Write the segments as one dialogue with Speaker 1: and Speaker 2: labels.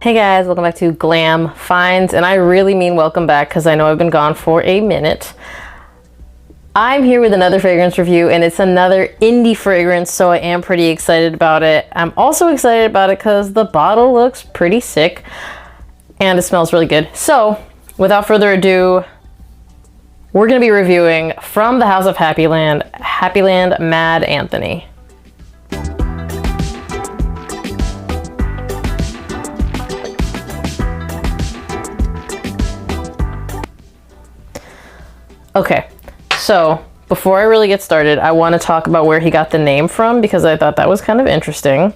Speaker 1: Hey guys, welcome back to Glam Finds, and I really mean welcome back because I know I've been gone for a minute. I'm here with another fragrance review, and it's another indie fragrance, so I am pretty excited about it. I'm also excited about it because the bottle looks pretty sick and it smells really good. So without further ado, we're going to be reviewing from the House of Happyland, Happyland Mad Anthony. Okay, so before I really get started, I want to talk about where he got the name from because I thought that was kind of interesting.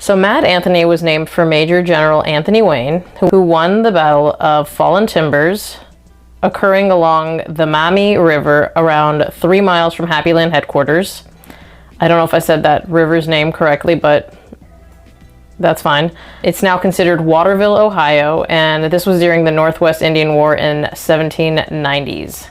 Speaker 1: So Mad Anthony was named for Major General Anthony Wayne, who won the Battle of Fallen Timbers, occurring along the Maumee River around 3 miles from Happyland headquarters. I don't know if I said that river's name correctly, but that's fine. It's now considered Waterville, Ohio, and this was during the Northwest Indian War in 1790s.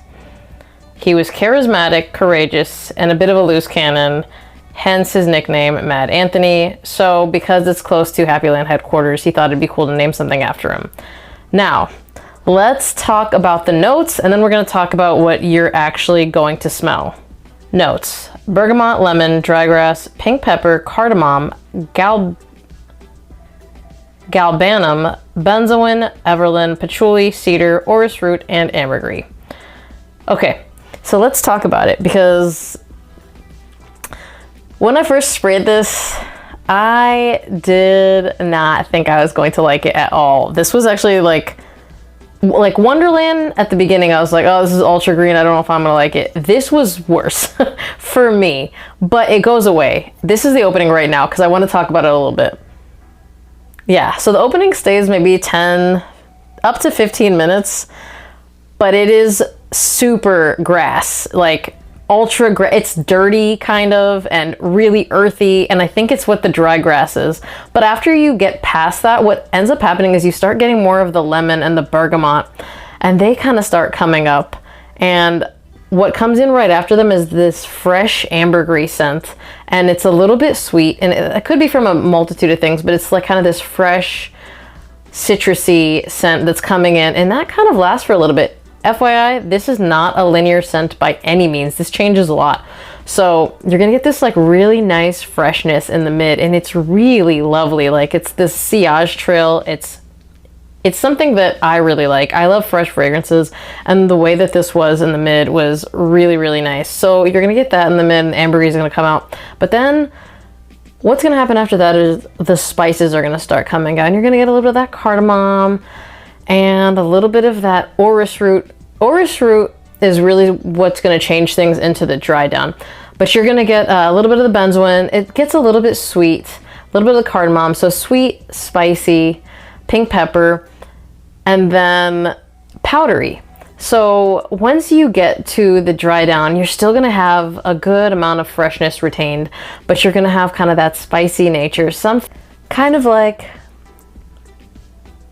Speaker 1: He was charismatic, courageous, and a bit of a loose cannon, hence his nickname, Mad Anthony. So because it's close to Happyland headquarters, he thought it'd be cool to name something after him. Now, let's talk about the notes, and then we're going to talk about what you're actually going to smell. Notes: bergamot, lemon, drygrass, pink pepper, cardamom, galbanum, benzoin, everlin, patchouli, cedar, orris root, and ambergris. Okay. So let's talk about it, because when I first sprayed this, I did not think I was going to like it at all. This was actually like Wonderland at the beginning. I was like, oh, this is ultra green. I don't know if I'm gonna like it. This was worse for me, but it goes away. This is the opening right now because I want to talk about it a little bit. Yeah, so the opening stays maybe 10 up to 15 minutes, but it is super grass, like ultra grass. It's dirty kind of and really earthy, and I think it's what the dry grass is. But after you get past that, what ends up happening is you start getting more of the lemon and the bergamot, and they kind of start coming up, and what comes in right after them is this fresh ambergris scent, and it's a little bit sweet, and it could be from a multitude of things, but it's like kind of this fresh citrusy scent that's coming in, and that kind of lasts for a little bit. FYI, this is not a linear scent by any means. This changes a lot. So you're gonna get this like really nice freshness in the mid, and it's really lovely. Like it's this sillage trail. It's something that I really like. I love fresh fragrances, and the way that this was in the mid was really, really nice. So you're gonna get that in the mid, and ambergris is gonna come out. But then what's gonna happen after that is the spices are gonna start coming out, and you're gonna get a little bit of that cardamom and a little bit of that orris root. Orris root is really what's going to change things into the dry down. But you're going to get a little bit of the benzoin. It gets a little bit sweet, a little bit of the cardamom. So sweet, spicy, pink pepper, and then powdery. So once you get to the dry down, you're still going to have a good amount of freshness retained, but you're going to have kind of that spicy nature. Some kind of like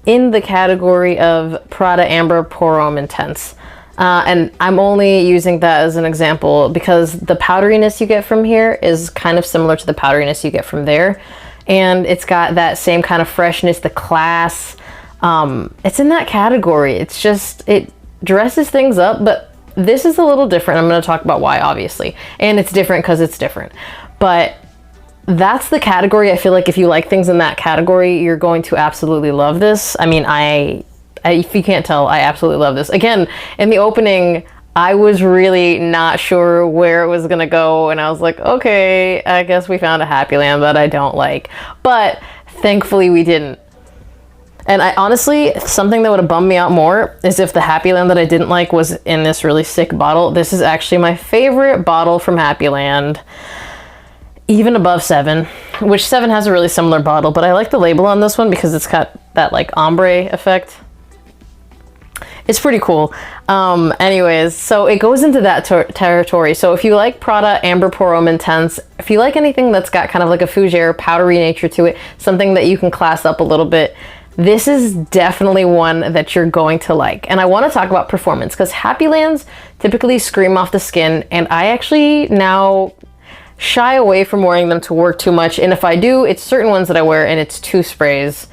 Speaker 1: in the category of Prada Amber Pour Homme Intense. And I'm only using that as an example because the powderiness you get from here is kind of similar to the powderiness you get from there. And it's got that same kind of freshness, the class. It's in that category. It's just, it dresses things up, but this is a little different. I'm going to talk about why, obviously. And it's different because it's different. But that's the category. I feel like if you like things in that category, you're going to absolutely love this. I mean, if you can't tell, I absolutely love this. Again, in the opening, I was really not sure where it was gonna go, and I was like, okay, I guess we found a Happyland that I don't like. But thankfully we didn't. And I honestly, something that would have bummed me out more is if the Happyland that I didn't like was in this really sick bottle. This is actually my favorite bottle from Happyland, even above 7, which 7 has a really similar bottle, but I like the label on this one because it's got that like ombre effect. It's pretty cool. Anyways, so it goes into that territory. So if you like Prada Amber Pour Homme Intense, if you like anything that's got kind of like a fougere, powdery nature to it, something that you can class up a little bit, this is definitely one that you're going to like. And I want to talk about performance because Happylands typically scream off the skin, and I actually now shy away from wearing them to work too much. And if I do, it's certain ones that I wear and it's 2 sprays.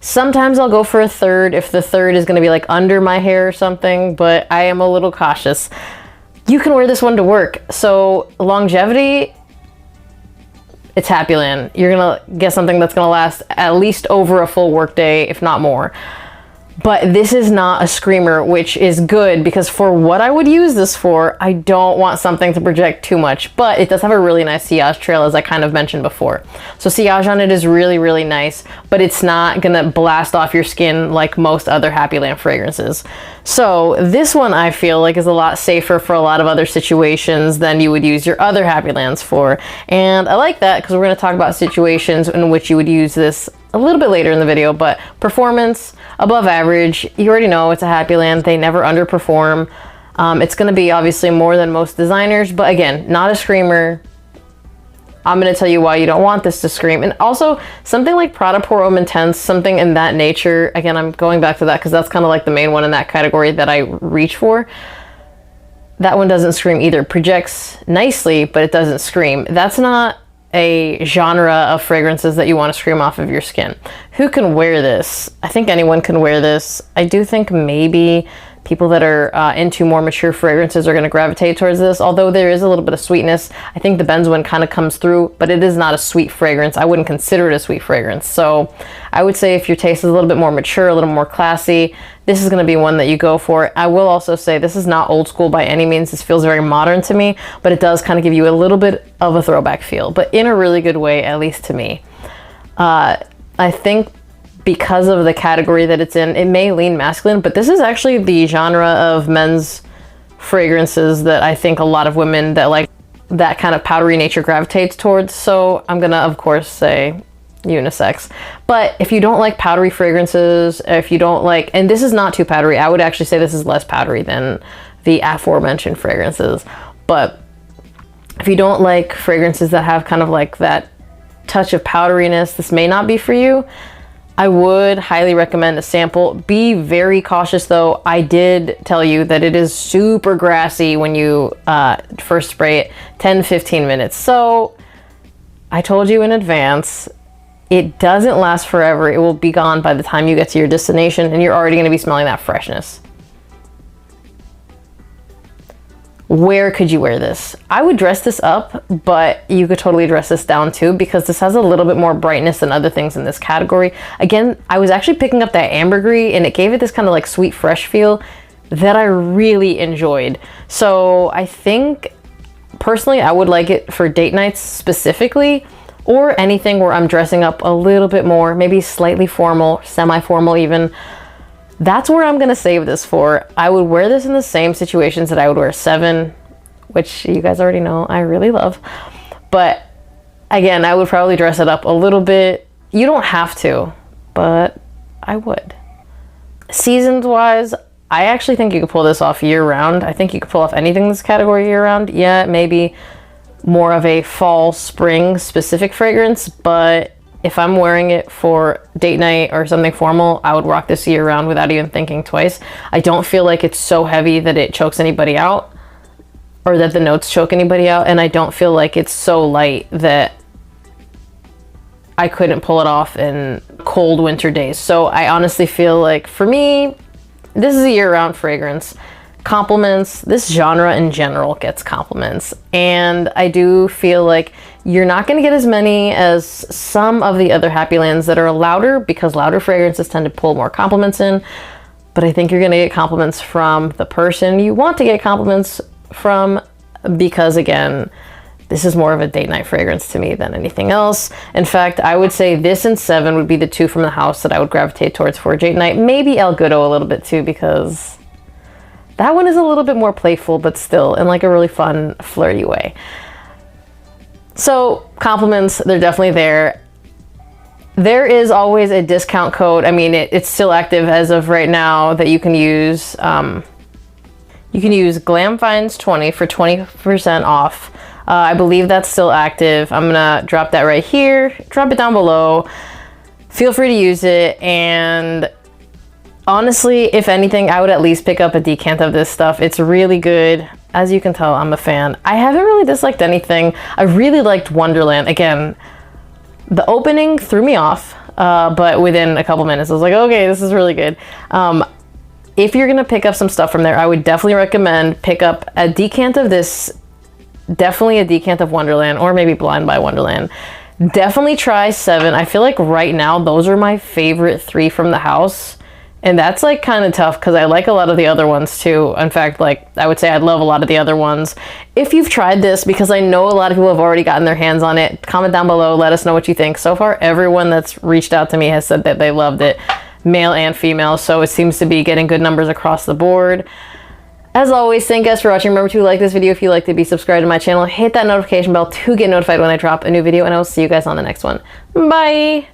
Speaker 1: Sometimes I'll go for a third if the third is going to be like under my hair or something, but I am a little cautious. You can wear this one to work. So longevity, it's Happyland. You're going to get something that's going to last at least over a full work day, if not more. But this is not a screamer, which is good because for what I would use this for, I don't want something to project too much, but it does have a really nice sillage trail, as I kind of mentioned before. So sillage on it is really, really nice, but it's not gonna blast off your skin like most other Happyland fragrances. So this one I feel like is a lot safer for a lot of other situations than you would use your other Happylands for. And I like that because we're gonna talk about situations in which you would use this a little bit later in the video, but performance, above average, you already know it's a Happyland. They never underperform. It's going to be obviously more than most designers, but again, not a screamer. I'm going to tell you why you don't want this to scream. And also something like Prada Pour Homme Intense, something in that nature. Again, I'm going back to that because that's kind of like the main one in that category that I reach for. That one doesn't scream either. Projects nicely, but it doesn't scream. That's not a genre of fragrances that you want to scream off of your skin. Who can wear this? I think anyone can wear this. I do think maybe people that are into more mature fragrances are going to gravitate towards this, although there is a little bit of sweetness. I think the benzoin kind of comes through, but it is not a sweet fragrance. I wouldn't consider it a sweet fragrance. So I would say if your taste is a little bit more mature, a little more classy, this is going to be one that you go for. I will also say this is not old school by any means. This feels very modern to me, but it does kind of give you a little bit of a throwback feel, but in a really good way, at least to me. I think because of the category that it's in, it may lean masculine, but this is actually the genre of men's fragrances that I think a lot of women that like that kind of powdery nature gravitates towards. So I'm gonna, of course, say unisex. But if you don't like powdery fragrances, if you don't like, and this is not too powdery, I would actually say this is less powdery than the aforementioned fragrances. But if you don't like fragrances that have kind of like that touch of powderiness, this may not be for you. I would highly recommend a sample. Be very cautious though. I did tell you that it is super grassy when you first spray it, 10-15 minutes. So I told you in advance, it doesn't last forever. It will be gone by the time you get to your destination and you're already gonna be smelling that freshness. Where could you wear this? I would dress this up, but you could totally dress this down too because this has a little bit more brightness than other things in this category. Again, I was actually picking up that ambergris and it gave it this kind of like sweet, fresh feel that I really enjoyed. So I think personally, I would like it for date nights specifically, or anything where I'm dressing up a little bit more, maybe slightly formal, semi-formal even. That's where I'm gonna save this for. I would wear this in the same situations that I would wear 7, which you guys already know I really love. But again, I would probably dress it up a little bit. You don't have to, but I would. Seasons wise, I actually think you could pull this off year round. I think you could pull off anything in this category year round. Yeah, maybe more of a fall, spring specific fragrance, but if I'm wearing it for date night or something formal, I would rock this year round without even thinking twice. I don't feel like it's so heavy that it chokes anybody out or that the notes choke anybody out. And I don't feel like it's so light that I couldn't pull it off in cold winter days. So I honestly feel like for me, this is a year round fragrance. Compliments, this genre in general gets compliments, and I do feel like you're not going to get as many as some of the other Happylands that are louder because louder fragrances tend to pull more compliments in, but I think you're going to get compliments from the person you want to get compliments from because again, this is more of a date night fragrance to me than anything else. In fact, I would say this and 7 would be the two from the house that I would gravitate towards for a date night. Maybe El Goodo a little bit too because that one is a little bit more playful, but still in like a really fun, flirty way. So compliments, they're definitely there. There is always a discount code. I mean, it's still active as of right now that you can use. You can use Glam Finds 20 for 20% off. I believe that's still active. I'm gonna drop that right here, drop it down below. Feel free to use it, and honestly, if anything, I would at least pick up a decant of this stuff. It's really good. As you can tell, I'm a fan. I haven't really disliked anything. I really liked Wonderland. Again, the opening threw me off. but within a couple minutes I was like, okay, this is really good. If you're gonna pick up some stuff from there, I would definitely recommend pick up a decant of this, definitely a decant of Wonderland, or maybe Blind by Wonderland. Definitely try 7. I feel like right now those are my favorite 3 from the house. And that's like kind of tough because I like a lot of the other ones too. In fact, like I would say I love a lot of the other ones. If you've tried this, because I know a lot of people have already gotten their hands on it, comment down below, let us know what you think. So far, everyone that's reached out to me has said that they loved it, male and female. So it seems to be getting good numbers across the board. As always, thank you guys for watching. Remember to like this video if you liked it, be subscribed to my channel, hit that notification bell to get notified when I drop a new video, and I will see you guys on the next one. Bye!